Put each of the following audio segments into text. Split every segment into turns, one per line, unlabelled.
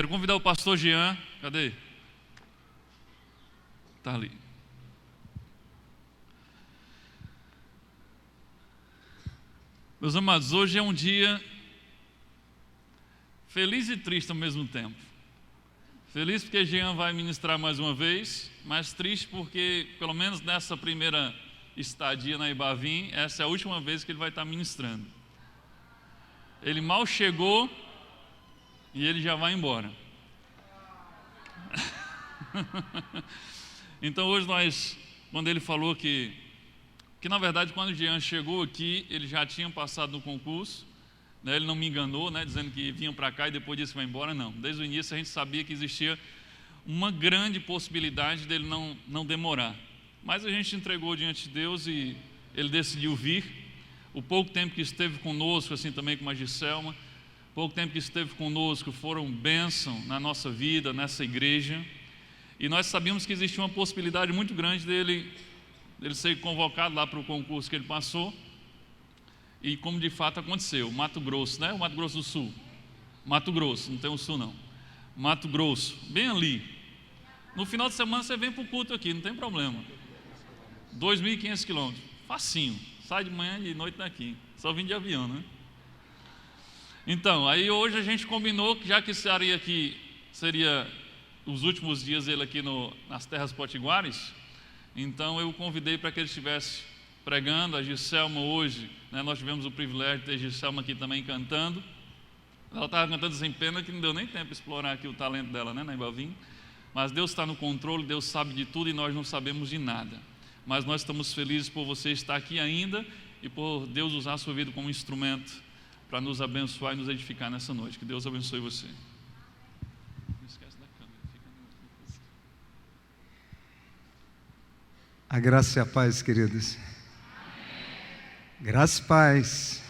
Quero convidar o pastor Jean. Cadê? Está ali. Meus amados, hoje é um dia feliz e triste ao mesmo tempo. Feliz porque Jean vai ministrar mais uma vez, mas triste porque, pelo menos nessa primeira estadia na Ibavim, essa é a última vez que ele vai estar ministrando. Ele mal chegou e ele já vai embora. Então hoje quando ele falou que na verdade quando o Jean chegou aqui, ele já tinha passado no concurso, né? Ele não me enganou, né? Dizendo que vinha para cá e depois disso vai embora, não. Desde o início a gente sabia que existia uma grande possibilidade dele não demorar. Mas a gente entregou diante de Deus e ele decidiu vir. O pouco tempo que esteve conosco, assim também com a Giselma, pouco tempo que esteve conosco foram bênção na nossa vida, nessa igreja. E nós sabíamos que existia uma possibilidade muito grande dele ser convocado lá para o concurso que ele passou. E como de fato aconteceu, Mato Grosso, né? O Mato Grosso do Sul. Mato Grosso, não tem o Sul não. Mato Grosso, bem ali. No final de semana você vem para o culto aqui, não tem problema. 2.500 quilômetros, facinho. Sai de manhã e de noite daqui. Só vim de avião, né? Então, aí hoje a gente combinou que já que seria os últimos dias dele aqui nas terras potiguares, então eu o convidei para que ele estivesse pregando. A Giselma hoje, né, nós tivemos o privilégio de ter Giselma aqui também cantando. Ela estava cantando sem pena que não deu nem tempo de explorar aqui o talento dela, né, na Ibavim. Mas Deus está no controle, Deus sabe de tudo e nós não sabemos de nada. Mas nós estamos felizes por você estar aqui ainda e por Deus usar a sua vida como instrumento para nos abençoar e nos edificar nessa noite. Que Deus abençoe você. Não esquece da câmera, fica no...
A graça e a paz, queridos. Graça e paz.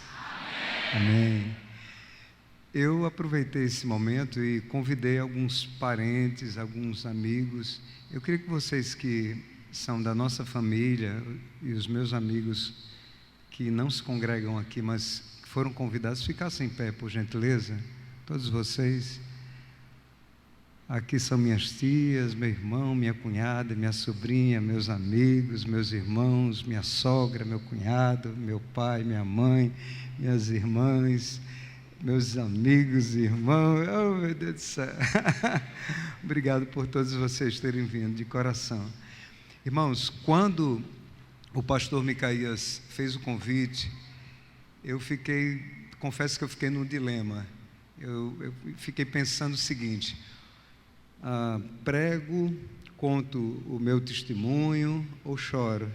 Amém. Eu aproveitei esse momento e convidei alguns parentes, alguns amigos. Eu queria que vocês que são da nossa família e os meus amigos que não se congregam aqui, mas que foram convidados, ficassem em pé, por gentileza. Todos vocês. Aqui são minhas tias, meu irmão, minha cunhada, minha sobrinha, meus amigos, meus irmãos, minha sogra, meu cunhado, meu pai, minha mãe, minhas irmãs, meus amigos e irmãos. Oh, meu Deus do céu. Obrigado por todos vocês terem vindo, de coração. Irmãos, quando o pastor Micaías fez o convite, confesso que eu fiquei num dilema. Eu fiquei pensando o seguinte: prego, conto o meu testemunho ou choro?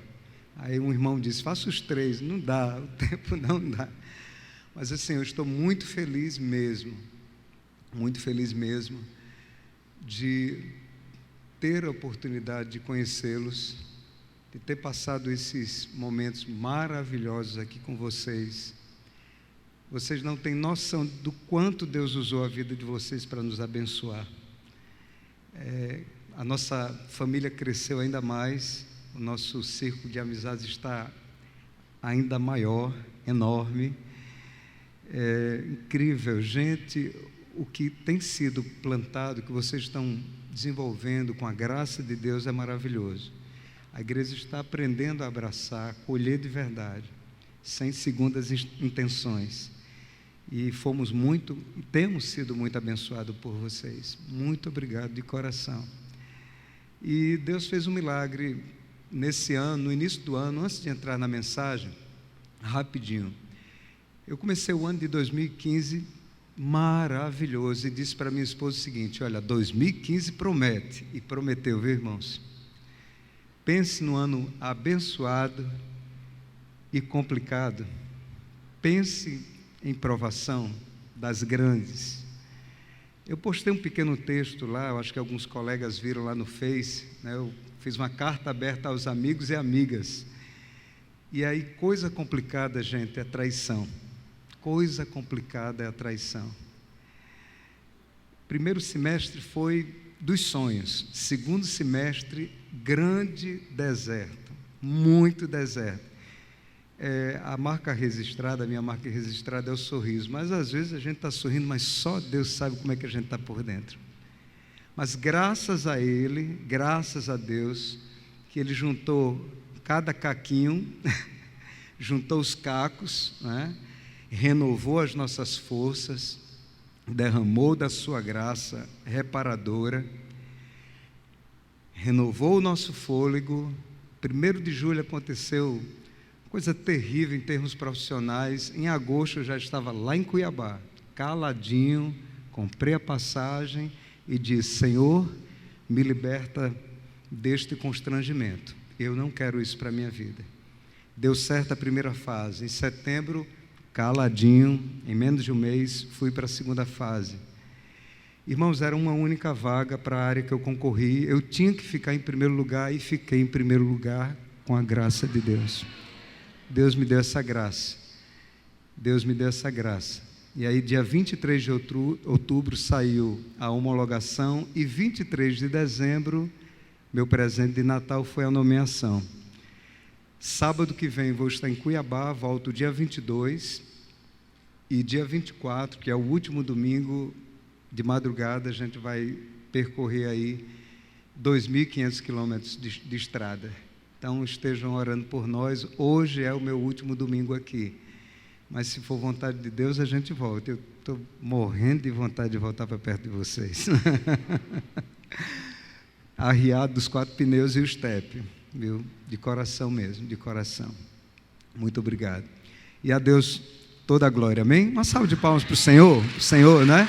Aí um irmão disse: faça os três. Não dá, o tempo não dá. Mas assim, eu estou muito feliz mesmo de ter a oportunidade de conhecê-los, de ter passado esses momentos maravilhosos aqui com vocês. Vocês não têm noção do quanto Deus usou a vida de vocês para nos abençoar. A nossa família cresceu ainda mais, o nosso círculo de amizades está ainda maior, enorme. É incrível, gente, o que tem sido plantado, que vocês estão desenvolvendo com a graça de Deus é maravilhoso. A igreja está aprendendo a abraçar, a colher de verdade, sem segundas intenções. E temos sido muito abençoados por vocês. Muito obrigado de coração. E Deus fez um milagre nesse ano, no início do ano, antes de entrar na mensagem, rapidinho. Eu comecei o ano de 2015 maravilhoso e disse para minha esposa o seguinte: olha, 2015 promete, e prometeu, viu, irmãos? Pense no ano abençoado e complicado. Pense em provação das grandes. Eu postei um pequeno texto lá, eu acho que alguns colegas viram lá no Face, né? Eu fiz uma carta aberta aos amigos e amigas. E aí, coisa complicada, gente, é traição. Coisa complicada é a traição. Primeiro semestre foi dos sonhos. Segundo semestre, grande deserto. Muito deserto. A marca registrada, a minha marca registrada é o sorriso. Mas às vezes a gente está sorrindo, mas só Deus sabe como é que a gente está por dentro. Mas graças a Ele, graças a Deus, que Ele juntou cada caquinho, juntou os cacos, né? Renovou as nossas forças, derramou da sua graça reparadora, renovou o nosso fôlego. 1º de julho aconteceu coisa terrível em termos profissionais. Em agosto eu já estava lá em Cuiabá, caladinho, comprei a passagem e disse: Senhor, me liberta deste constrangimento. Eu não quero isso para a minha vida. Deu certo a primeira fase. Em setembro, caladinho, em menos de um mês, fui para a segunda fase. Irmãos, era uma única vaga para a área que eu concorri. Eu tinha que ficar em primeiro lugar e fiquei em primeiro lugar com a graça de Deus. Deus me deu essa graça. Deus me deu essa graça. E aí, dia 23 de outubro, saiu a homologação e 23 de dezembro, meu presente de Natal foi a nomeação. Sábado que vem vou estar em Cuiabá, volto dia 22 e dia 24, que é o último domingo, de madrugada, a gente vai percorrer aí 2.500 quilômetros de estrada. Então estejam orando por nós. Hoje é o meu último domingo aqui, mas se for vontade de Deus a gente volta. Eu estou morrendo de vontade de voltar para perto de vocês. Arriado dos 4 pneus e o step, viu? De coração mesmo, de coração. Muito obrigado. E a Deus toda a glória, amém? Uma salva de palmas para o Senhor, né?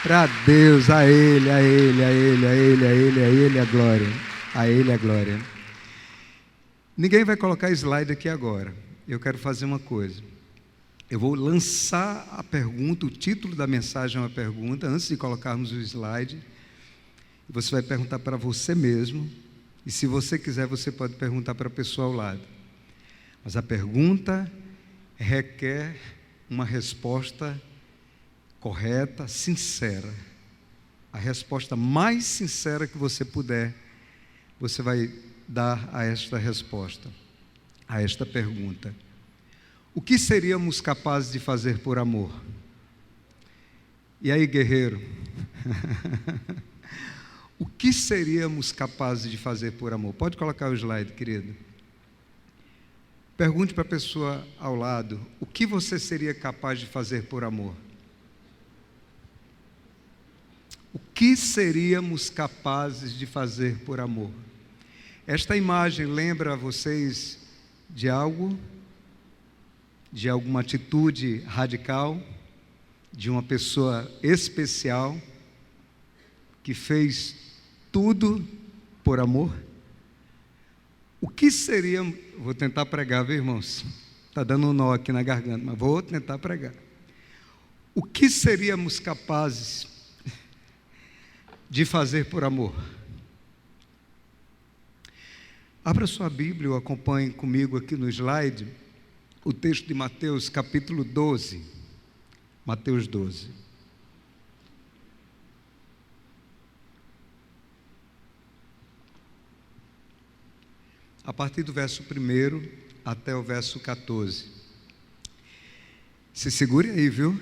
Para Deus, a Ele, a Ele, a Ele, a Ele, a Ele, a Ele a glória. A Ele a glória. Ninguém vai colocar slide aqui agora. Eu quero fazer uma coisa. Eu vou lançar a pergunta, o título da mensagem é uma pergunta, antes de colocarmos o slide. Você vai perguntar para você mesmo, e se você quiser, você pode perguntar para a pessoa ao lado. Mas a pergunta requer uma resposta correta, sincera. A resposta mais sincera que você puder, você vai dar a esta resposta, a esta pergunta. O que seríamos capazes de fazer por amor? E aí, guerreiro? O que seríamos capazes de fazer por amor? Pode colocar o slide, querido. Pergunte para a pessoa ao lado: o que você seria capaz de fazer por amor? O que seríamos capazes de fazer por amor? Esta imagem lembra a vocês de algo? De alguma atitude radical? De uma pessoa especial que fez tudo por amor? O que seria... Vou tentar pregar, viu, irmãos? Está dando um nó aqui na garganta, mas vou tentar pregar. O que seríamos capazes de fazer por amor? Abra sua Bíblia ou acompanhe comigo aqui no slide o texto de Mateus, capítulo 12. Mateus 12. A partir do verso 1 até o verso 14. Se segure aí, viu?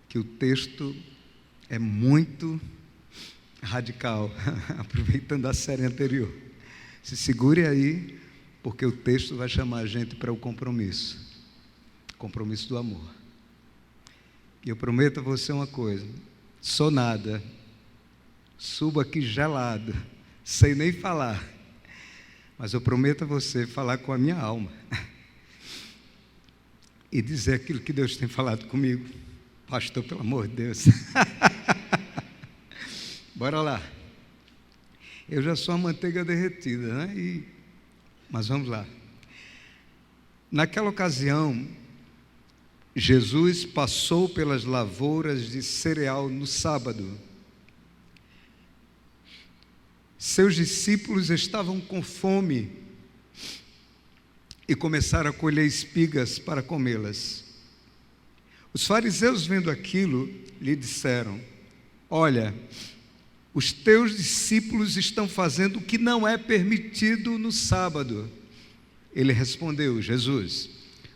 Que o texto é muito radical, aproveitando a série anterior. Se segure aí, porque o texto vai chamar a gente para o compromisso do amor. E eu prometo a você uma coisa: sou nada, subo aqui gelado, sei nem falar, mas eu prometo a você falar com a minha alma e dizer aquilo que Deus tem falado comigo. Pastor, pelo amor de Deus. Bora lá. Eu já sou a manteiga derretida, né? Mas vamos lá. Naquela ocasião, Jesus passou pelas lavouras de cereal no sábado. Seus discípulos estavam com fome e começaram a colher espigas para comê-las. Os fariseus, vendo aquilo, lhe disseram: olha, os teus discípulos estão fazendo o que não é permitido no sábado. Ele respondeu: Jesus,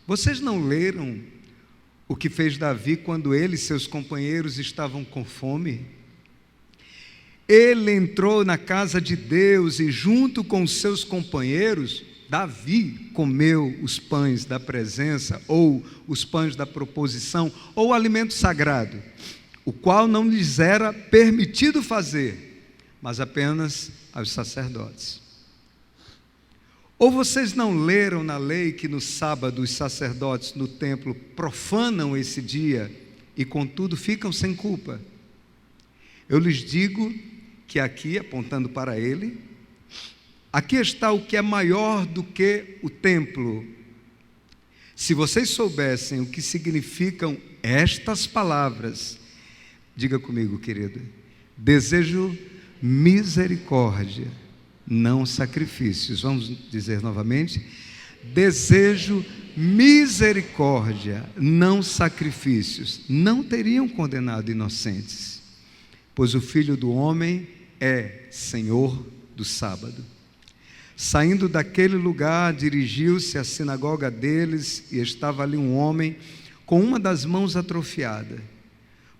vocês não leram o que fez Davi quando ele e seus companheiros estavam com fome? ele entrou na casa de Deus e junto com os seus companheiros, Davi comeu os pães da presença, ou os pães da proposição, ou o alimento sagrado, o qual não lhes era permitido fazer, mas apenas aos sacerdotes. Ou vocês não leram na lei que no sábado os sacerdotes no templo profanam esse dia e contudo ficam sem culpa? Eu lhes digo que aqui, apontando para ele, aqui está o que é maior do que o templo. Se vocês soubessem o que significam estas palavras, diga comigo, querido, desejo misericórdia, não sacrifícios. Vamos dizer novamente, desejo misericórdia, não sacrifícios. Não teriam condenado inocentes, pois o Filho do Homem é Senhor do sábado. Saindo daquele lugar, dirigiu-se à sinagoga deles, e estava ali um homem com uma das mãos atrofiada,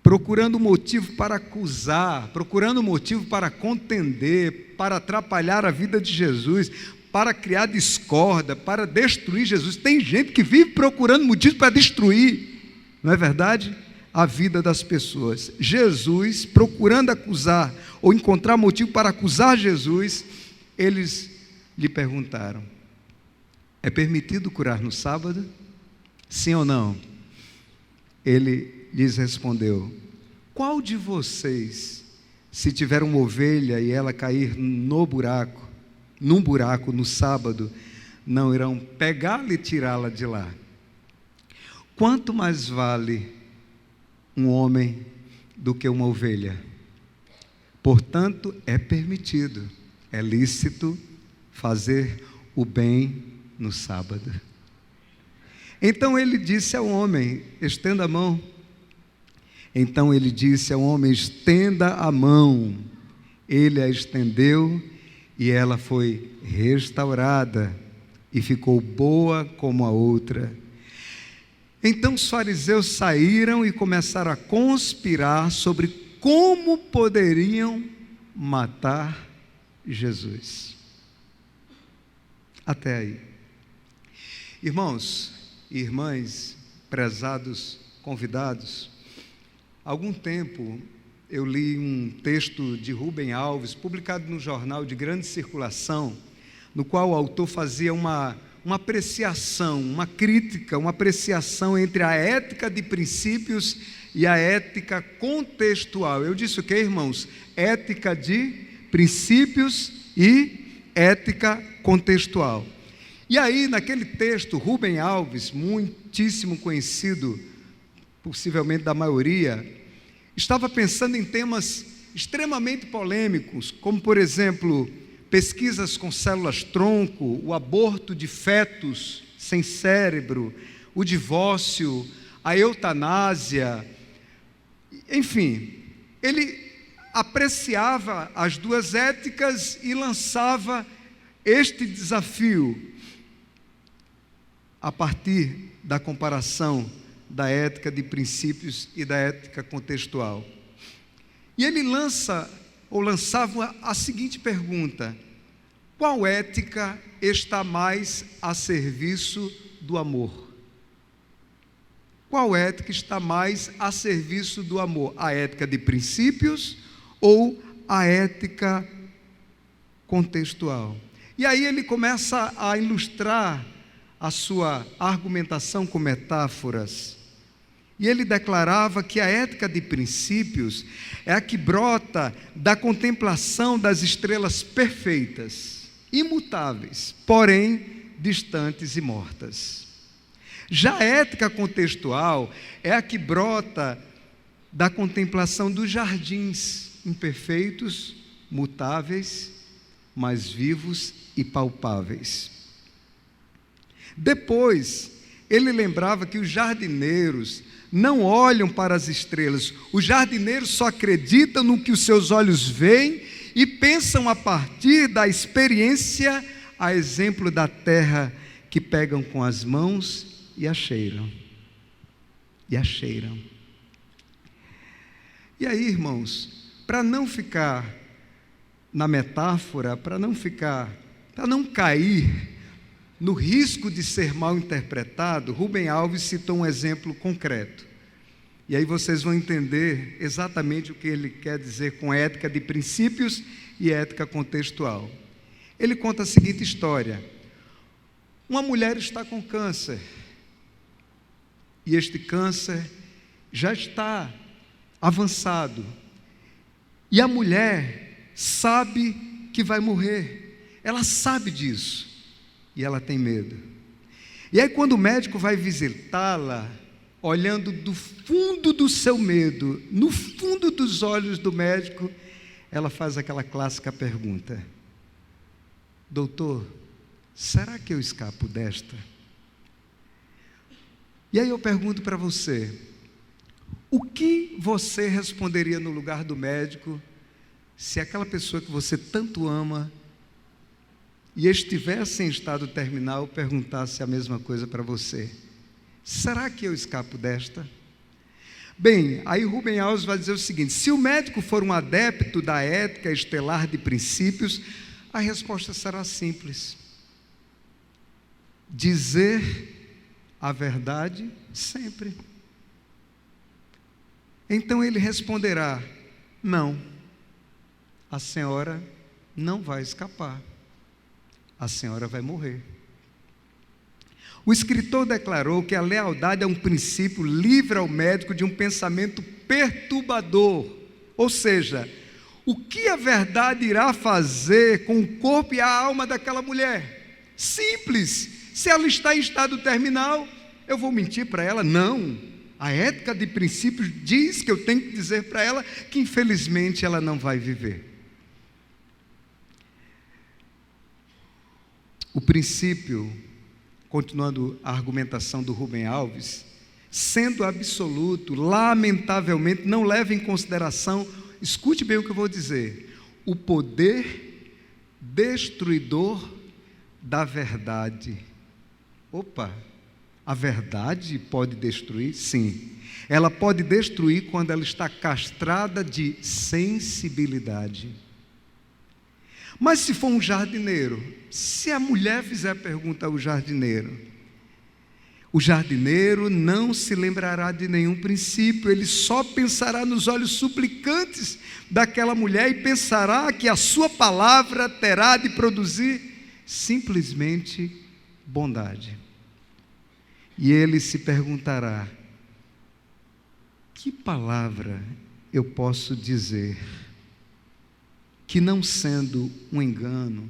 procurando motivo para acusar, procurando motivo para contender, para atrapalhar a vida de Jesus, para criar discórdia, para destruir Jesus. Tem gente que vive procurando motivo para destruir, não é verdade? A vida das pessoas. Jesus, procurando acusar, ou encontrar motivo para acusar Jesus, eles lhe perguntaram: é permitido curar no sábado? Sim ou não? Ele lhes respondeu: qual de vocês, se tiver uma ovelha e ela cair num buraco no sábado, não irão pegá-la e tirá-la de lá? Quanto mais vale um homem do que uma ovelha? Portanto, é permitido, é lícito fazer o bem no sábado. Então ele disse ao homem: estenda a mão. Então ele disse ao homem: estenda a mão. Ele a estendeu e ela foi restaurada e ficou boa como a outra. Então os fariseus saíram e começaram a conspirar sobre como poderiam matar Jesus. Até aí. Irmãos e irmãs, prezados convidados, há algum tempo eu li um texto de Rubem Alves, publicado no jornal de grande circulação, no qual o autor fazia uma apreciação, uma crítica, uma apreciação entre a ética de princípios e a ética contextual. Eu disse o que, irmãos? Ética de princípios e ética contextual. E aí, naquele texto, Rubem Alves, muitíssimo conhecido, possivelmente da maioria, estava pensando em temas extremamente polêmicos, como, por exemplo, pesquisas com células-tronco, o aborto de fetos sem cérebro, o divórcio, a eutanásia, enfim, ele apreciava as duas éticas e lançava este desafio a partir da comparação da ética de princípios e da ética contextual. E ele lançava a seguinte pergunta: qual ética está mais a serviço do amor? Qual ética está mais a serviço do amor? A ética de princípios ou a ética contextual? E aí ele começa a ilustrar a sua argumentação com metáforas. E ele declarava que a ética de princípios é a que brota da contemplação das estrelas perfeitas, imutáveis, porém distantes e mortas. Já a ética contextual é a que brota da contemplação dos jardins imperfeitos, mutáveis, mas vivos e palpáveis. Depois, ele lembrava que os jardineiros não olham para as estrelas. Os jardineiros só acreditam no que os seus olhos veem e pensam a partir da experiência, a exemplo da terra que pegam com as mãos e a cheiram. E a cheiram. E aí, irmãos, para não ficar na metáfora, para não cair no risco de ser mal interpretado, Rubem Alves citou um exemplo concreto. E aí vocês vão entender exatamente o que ele quer dizer com ética de princípios e ética contextual. Ele conta a seguinte história: uma mulher está com câncer, e este câncer já está avançado, e a mulher sabe que vai morrer, ela sabe disso, e ela tem medo. E aí, quando o médico vai visitá-la, olhando do fundo do seu medo, no fundo dos olhos do médico, ela faz aquela clássica pergunta: doutor, será que eu escapo desta? E aí eu pergunto para você, o que você responderia no lugar do médico se aquela pessoa que você tanto ama e estivesse em estado terminal perguntasse a mesma coisa para você? Será que eu escapo desta? Bem, aí Rubem Alves vai dizer o seguinte: se o médico for um adepto da ética estelar de princípios, a resposta será simples: dizer a verdade sempre. Então ele responderá: não, a senhora não vai escapar, a senhora vai morrer. O escritor declarou que a lealdade é um princípio livre ao médico de um pensamento perturbador, ou seja, o que a verdade irá fazer com o corpo e a alma daquela mulher? Simples. Se ela está em estado terminal, eu vou mentir para ela? Não. A ética de princípios diz que eu tenho que dizer para ela que infelizmente ela não vai viver. O princípio, continuando a argumentação do Rubem Alves, sendo absoluto, lamentavelmente não leva em consideração, escute bem o que eu vou dizer, o poder destruidor da verdade. Opa, a verdade pode destruir? Sim. Ela pode destruir quando ela está castrada de sensibilidade. Mas se for um jardineiro, se a mulher fizer a pergunta ao jardineiro, o jardineiro não se lembrará de nenhum princípio, ele só pensará nos olhos suplicantes daquela mulher e pensará que a sua palavra terá de produzir simplesmente bondade. E ele se perguntará: que palavra eu posso dizer que, não sendo um engano,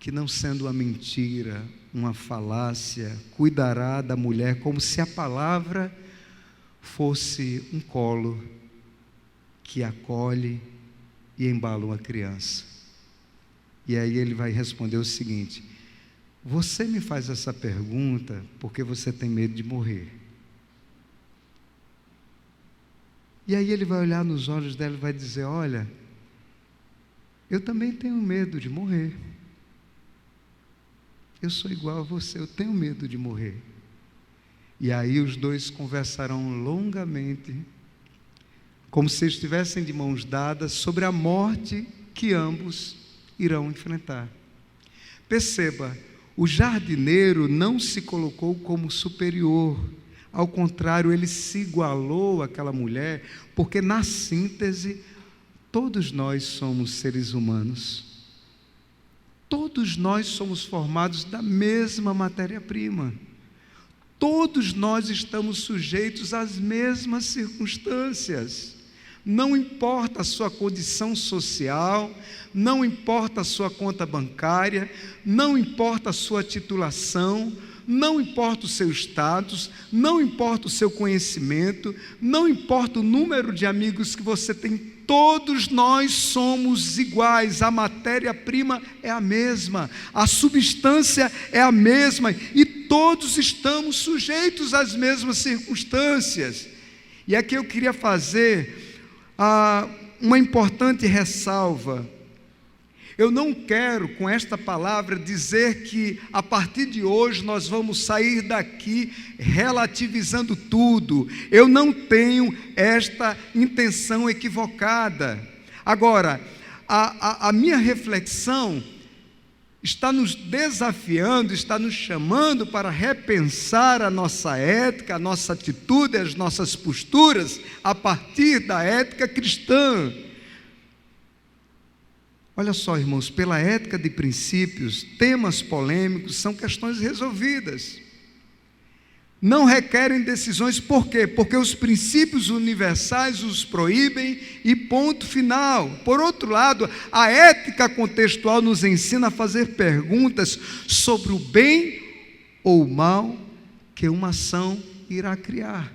que não sendo uma mentira, uma falácia, cuidará da mulher como se a palavra fosse um colo que acolhe e embala uma criança. E aí ele vai responder o seguinte: você me faz essa pergunta porque você tem medo de morrer. E aí ele vai olhar nos olhos dela e vai dizer: olha, eu também tenho medo de morrer. Eu sou igual a você, eu tenho medo de morrer. E aí os dois conversarão longamente, como se estivessem de mãos dadas, sobre a morte que ambos irão enfrentar. Perceba, o jardineiro não se colocou como superior, ao contrário, ele se igualou àquela mulher, porque na síntese, todos nós somos seres humanos. Todos nós somos formados da mesma matéria-prima. Todos nós estamos sujeitos às mesmas circunstâncias. Não importa a sua condição social, não importa a sua conta bancária, não importa a sua titulação, não importa o seu status, não importa o seu conhecimento, não importa o número de amigos que você tem. Todos nós somos iguais, a matéria-prima é a mesma, a substância é a mesma e todos estamos sujeitos às mesmas circunstâncias. E aqui eu queria fazer uma importante ressalva. Eu não quero, com esta palavra, dizer que a partir de hoje nós vamos sair daqui relativizando tudo. Eu não tenho esta intenção equivocada. Agora, a minha reflexão está nos desafiando, está nos chamando para repensar a nossa ética, a nossa atitude, as nossas posturas a partir da ética cristã. Olha só, irmãos, pela ética de princípios, temas polêmicos são questões resolvidas. Não requerem decisões, por quê? Porque os princípios universais os proíbem e ponto final. Por outro lado, a ética contextual nos ensina a fazer perguntas sobre o bem ou o mal que uma ação irá criar.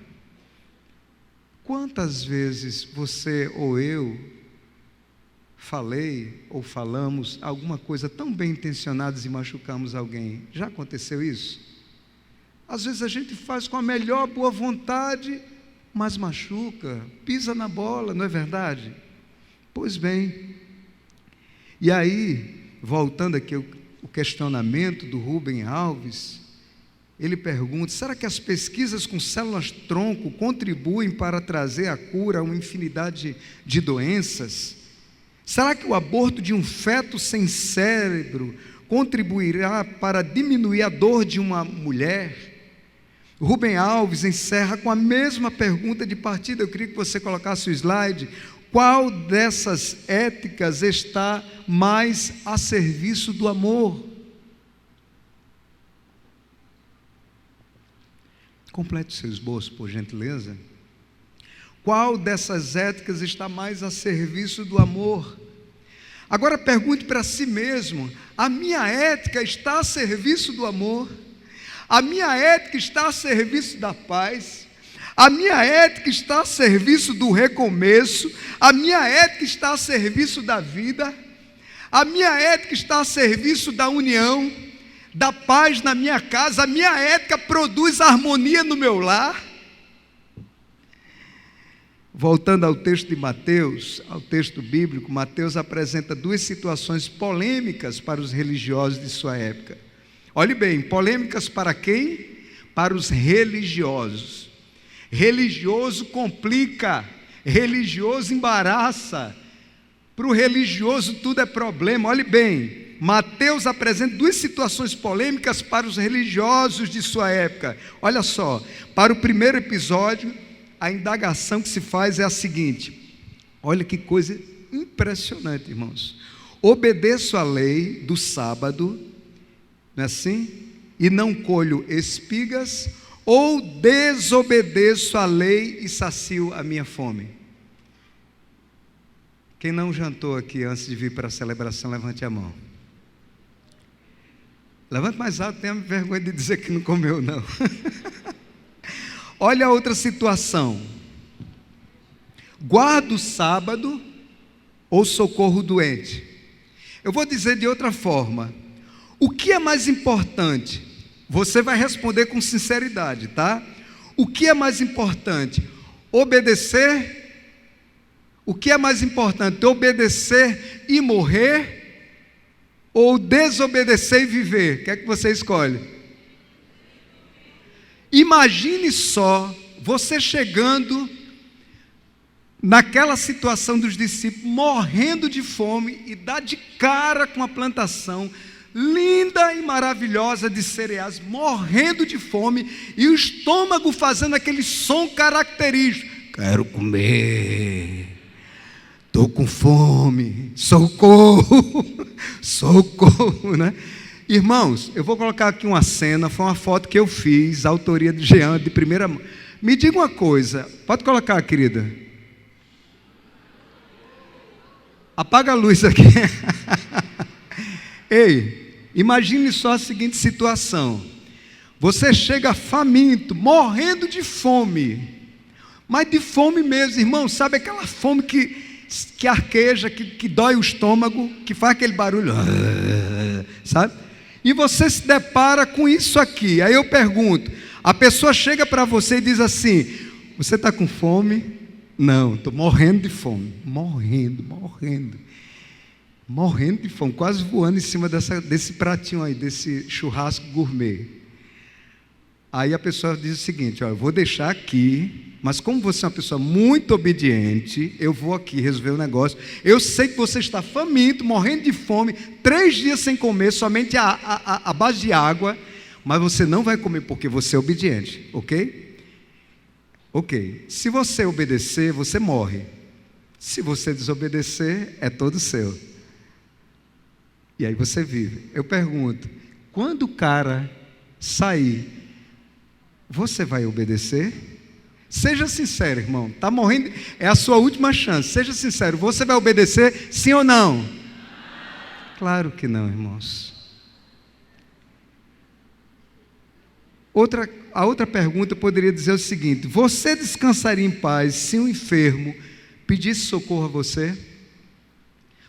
Quantas vezes você ou eu falei ou falamos alguma coisa tão bem intencionados e machucamos alguém? Já aconteceu isso? Às vezes a gente faz com a melhor boa vontade, mas machuca, pisa na bola, não é verdade? Pois bem, e aí, voltando aqui ao questionamento do Rubem Alves, ele pergunta: será que as pesquisas com células-tronco contribuem para trazer a cura a uma infinidade de doenças? Será que o aborto de um feto sem cérebro contribuirá para diminuir a dor de uma mulher? Rubem Alves encerra com a mesma pergunta de partida. Eu queria que você colocasse o slide. Qual dessas éticas está mais a serviço do amor? Complete o seu esboço, por gentileza. Qual dessas éticas está mais a serviço do amor? Agora pergunte para si mesmo: a minha ética está a serviço do amor? A minha ética está a serviço da paz? A minha ética está a serviço do recomeço? A minha ética está a serviço da vida? A minha ética está a serviço da união, da paz na minha casa? A minha ética produz harmonia no meu lar? Voltando ao texto de Mateus, ao texto bíblico, Mateus apresenta duas situações polêmicas para os religiosos de sua época. Olhe bem, polêmicas para quem? Para os religiosos. Religioso complica, religioso embaraça. Para o religioso tudo é problema. Olhe bem, Mateus apresenta duas situações polêmicas para os religiosos de sua época. Olha só, para o primeiro episódio, a indagação que se faz é a seguinte: olha que coisa impressionante, irmãos. Obedeço à lei do sábado, não é assim? E não colho espigas, ou desobedeço à lei e sacio a minha fome? Quem não jantou aqui antes de vir para a celebração, levante a mão. Levante mais alto, tenha vergonha de dizer que não comeu, não. Olha a outra situação: guardo o sábado ou socorro o doente? Eu vou dizer de outra forma: o que é mais importante? Você vai responder com sinceridade, tá? O que é mais importante? Obedecer? O que é mais importante? Obedecer e morrer? Ou desobedecer e viver? O que é que você escolhe? Imagine só você chegando naquela situação dos discípulos, morrendo de fome, e dá de cara com a plantação linda e maravilhosa de cereais, morrendo de fome, e o estômago fazendo aquele som característico: quero comer, estou com fome, socorro, socorro, né? Irmãos, eu vou colocar aqui uma cena, foi uma foto que eu fiz, autoria de Jean, de primeira mão. Me diga uma coisa, pode colocar, querida? Apaga a luz aqui. Ei, imagine só a seguinte situação: você chega faminto, morrendo de fome, mas de fome mesmo, irmão, sabe aquela fome que arqueja, que dói o estômago, que faz aquele barulho, sabe? E você se depara com isso aqui. Aí eu pergunto, a pessoa chega para você e diz assim: você está com fome? Não, estou morrendo de fome. Morrendo de fome, quase voando em cima desse pratinho aí, desse churrasco gourmet. Aí a pessoa diz o seguinte: ó, eu vou deixar aqui, mas como você é uma pessoa muito obediente, eu vou aqui resolver o negócio. Eu sei que você está faminto, morrendo de fome, 3 dias sem comer, somente a base de água, mas você não vai comer porque você é obediente, ok? Ok. Se você obedecer, você morre. Se você desobedecer, é todo seu. E aí você vive. Eu pergunto, quando o cara sair, você vai obedecer? Seja sincero, irmão. Está morrendo, é a sua última chance. Seja sincero, você vai obedecer, sim ou não? Claro que não, irmãos. A outra pergunta eu poderia dizer o seguinte: você descansaria em paz se um enfermo pedisse socorro a você?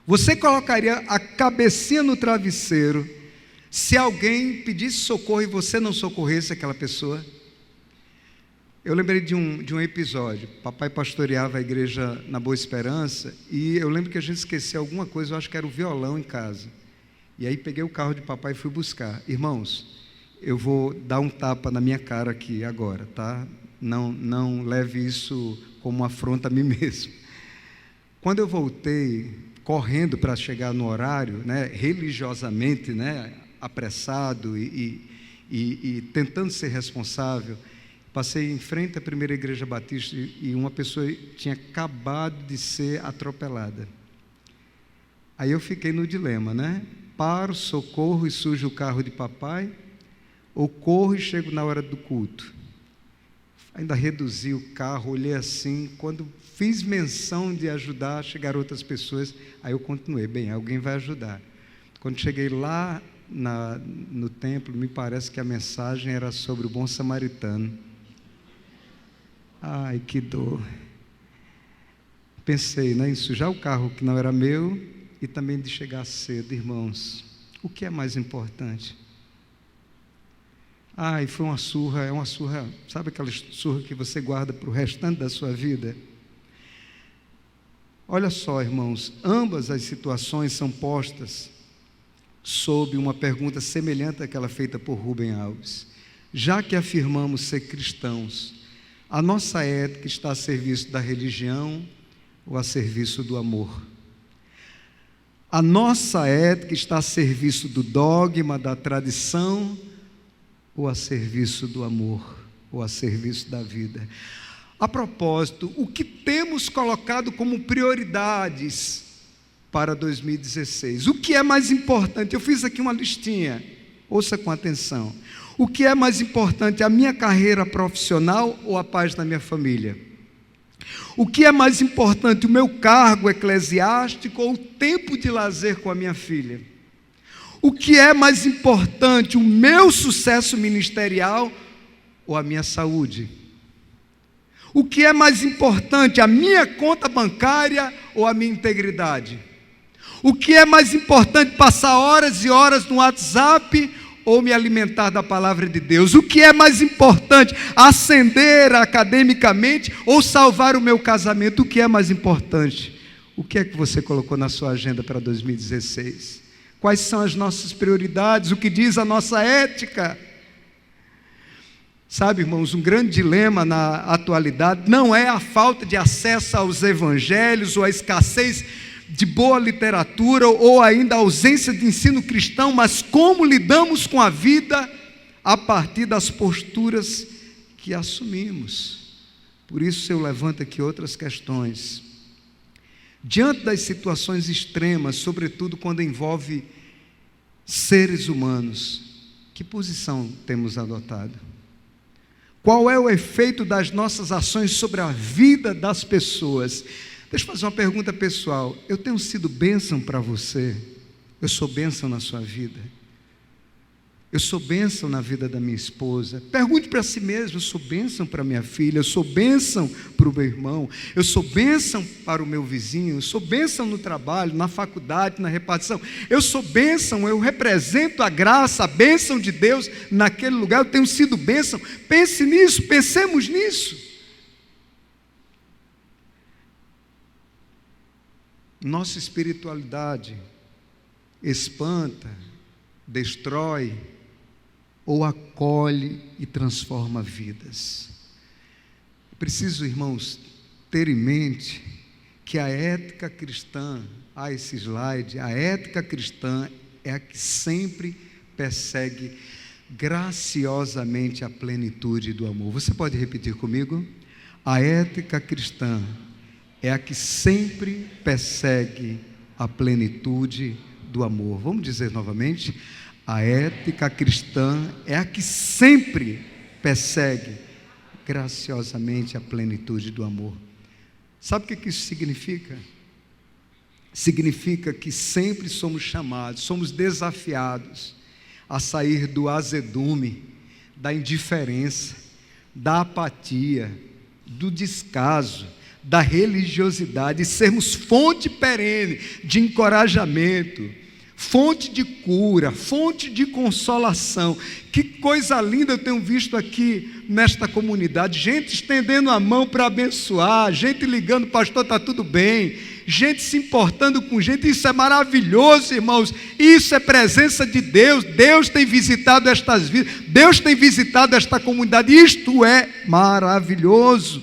Você colocaria a cabecinha no travesseiro se alguém pedisse socorro e você não socorresse aquela pessoa? Eu lembrei de um episódio. Papai pastoreava a igreja na Boa Esperança e eu lembro que a gente esqueceu alguma coisa, eu acho que era o violão em casa. E aí peguei o carro de papai e fui buscar. Irmãos, eu vou dar um tapa na minha cara aqui agora, tá? Não leve isso como uma afronta a mim mesmo. Quando eu voltei, correndo para chegar no horário, né, religiosamente, né, apressado e tentando ser responsável, passei em frente à primeira igreja batista e uma pessoa tinha acabado de ser atropelada. Aí eu fiquei no dilema, né? Paro, socorro e sujo o carro de papai, ou corro e chego na hora do culto? Ainda reduzi o carro, olhei assim, quando fiz menção de ajudar, chegaram outras pessoas, aí eu continuei, bem, alguém vai ajudar. Quando cheguei lá no templo, me parece que a mensagem era sobre o bom samaritano. Ai, que dor. Pensei, né, em sujar o carro que não era meu e também de chegar cedo, irmãos. O que é mais importante? Ai, foi uma surra, é uma surra, sabe aquela surra que você guarda para o restante da sua vida? Olha só, irmãos, ambas as situações são postas sob uma pergunta semelhante àquela feita por Rubem Alves. Já que afirmamos ser cristãos, a nossa ética está a serviço da religião ou a serviço do amor? A nossa ética está a serviço do dogma, da tradição, ou a serviço do amor, ou a serviço da vida? A propósito, o que temos colocado como prioridades para 2016? O que é mais importante? Eu fiz aqui uma listinha, ouça com atenção. O que é mais importante, a minha carreira profissional ou a paz da minha família? O que é mais importante, o meu cargo eclesiástico ou o tempo de lazer com a minha filha? O que é mais importante, o meu sucesso ministerial ou a minha saúde? O que é mais importante, a minha conta bancária ou a minha integridade? O que é mais importante, passar horas e horas no WhatsApp ou me alimentar da palavra de Deus? O que é mais importante, ascender academicamente ou salvar o meu casamento? O que é mais importante? O que é que você colocou na sua agenda para 2016? Quais são as nossas prioridades? O que diz a nossa ética? Sabe, irmãos, um grande dilema na atualidade não é a falta de acesso aos evangelhos ou a escassez de boa literatura ou ainda a ausência de ensino cristão, mas como lidamos com a vida a partir das posturas que assumimos. Por isso eu levanto aqui outras questões. Diante das situações extremas, sobretudo quando envolve seres humanos, que posição temos adotado? Qual é o efeito das nossas ações sobre a vida das pessoas? Deixa eu fazer uma pergunta pessoal. Eu tenho sido bênção para você? Eu sou bênção na sua vida? Eu sou bênção na vida da minha esposa? Pergunte para si mesmo: eu sou bênção para minha filha? Eu sou bênção para o meu irmão? Eu sou bênção para o meu vizinho? Eu sou bênção no trabalho, na faculdade, na repartição? Eu sou bênção, eu represento a graça, a bênção de Deus naquele lugar. Eu tenho sido bênção? Pense nisso, pensemos nisso. Nossa espiritualidade espanta, destrói ou acolhe e transforma vidas? Preciso, irmãos, ter em mente que a ética cristã, esse slide, a ética cristã é a que sempre persegue graciosamente a plenitude do amor. Você pode repetir comigo? A ética cristã é a que sempre persegue a plenitude do amor. Vamos dizer novamente? A ética cristã é a que sempre persegue graciosamente a plenitude do amor. Sabe o que isso significa? Significa que sempre somos chamados, somos desafiados a sair do azedume, da indiferença, da apatia, do descaso, da religiosidade, e sermos fonte perene de encorajamento, fonte de cura, fonte de consolação. Que coisa linda eu tenho visto aqui nesta comunidade, gente estendendo a mão para abençoar, gente ligando, pastor, está tudo bem, gente se importando com gente. Isso é maravilhoso, irmãos, isso é presença de Deus. Deus tem visitado estas vidas, Deus tem visitado esta comunidade, isto é maravilhoso.